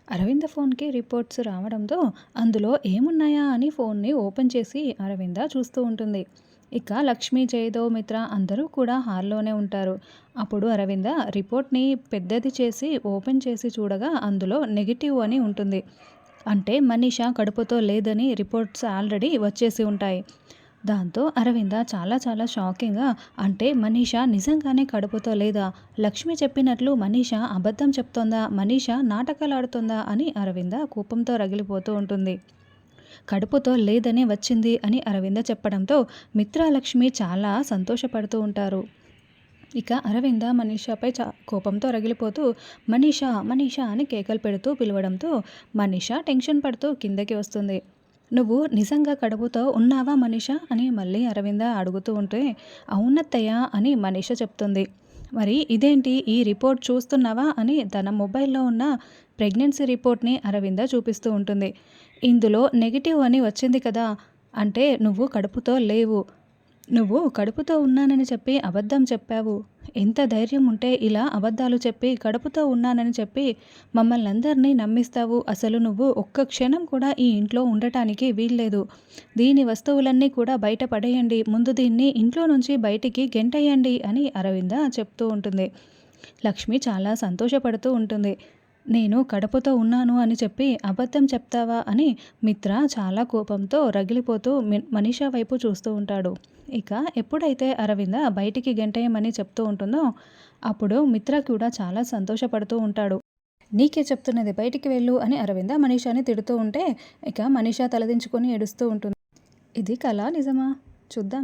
అరవింద ఫోన్‌కి రిపోర్ట్స్ రావడంతో అందులో ఏమున్నాయా అని ఫోన్‌ని ఓపెన్ చేసి అరవింద చూస్తూ ఉంటుంది. ఇక లక్ష్మి, జయదేవ్, మిత్ర అందరూ కూడా హాల్‌లోనే ఉంటారు. అప్పుడు అరవింద రిపోర్ట్‌ని పెద్దది చేసి ఓపెన్ చేసి చూడగా అందులో నెగెటివ్ అని ఉంటుంది. అంటే మనీష కడుపుతో లేదని రిపోర్ట్స్ ఆల్రెడీ వచ్చేసి ఉంటాయి. దాంతో అరవింద చాలా చాలా షాకింగ్‌గా అంటే మనీష నిజంగానే కడుపుతో లేదా? లక్ష్మి చెప్పినట్లు మనీష అబద్ధం చెప్తోందా? మనీష నాటకాలాడుతోందా? అని అరవింద కోపంతో రగిలిపోతూ ఉంటుంది. కడుపుతో లేదనే వచ్చింది అని అరవింద చెప్పడంతో మిత్ర, లక్ష్మి చాలా సంతోషపడుతూ ఉంటారు. ఇక అరవింద మనీషపై కోపంతో రగిలిపోతూ మనీష, మనీష అని కేకలు పెడుతూ పిలవడంతో మనీష టెన్షన్ పడుతూ కిందకి వస్తుంది. నువ్వు నిజంగా కడుపుతో ఉన్నావా మనీష అని మళ్ళీ అరవింద అడుగుతూ ఉంటే అవునత్తయ్య అని మనీష చెప్తుంది. మరి ఇదేంటి ఈ రిపోర్ట్ చూస్తున్నావా అని తన మొబైల్లో ఉన్న ప్రెగ్నెన్సీ రిపోర్ట్ని అరవింద చూపిస్తూ ఉంటుంది. ఇందులో నెగిటివ్ అని వచ్చింది కదా, అంటే నువ్వు కడుపుతో లేవు, నువ్వు కడుపుతో ఉన్నానని చెప్పి అబద్ధం చెప్పావు. ఎంత ధైర్యం ఉంటే ఇలా అబద్ధాలు చెప్పి కడుపుతో ఉన్నానని చెప్పి మమ్మల్నందరినీ నమ్మిస్తావు. అసలు నువ్వు ఒక్క క్షణం కూడా ఈ ఇంట్లో ఉండటానికి వీల్లేదు. దీని వస్తువులన్నీ కూడా బయట పడేయండి. ముందు దీన్ని ఇంట్లో నుంచి బయటికి గెంటేయండి అని అరవింద చెప్తూ ఉంటుంది. లక్ష్మి చాలా సంతోషపడుతూ ఉంటుంది. నేను కడుపుతో ఉన్నాను అని చెప్పి అబద్ధం చెప్తావా అని మిత్ర చాలా కోపంతో రగిలిపోతూ మనీషా వైపు చూస్తూ ఉంటాడు. ఇక ఎప్పుడైతే అరవింద బయటికి గెంటేయమని చెప్తూ ఉంటుందో అప్పుడు మిత్ర కూడా చాలా సంతోషపడుతూ ఉంటాడు. నీకే చెప్తున్నది బయటికి వెళ్ళు అని అరవింద మనీషాని తిడుతూ ఉంటే ఇక మనీషా తలదించుకొని ఏడుస్తూ ఉంటుంది. ఇది కళ నిజమా? చూద్దాం.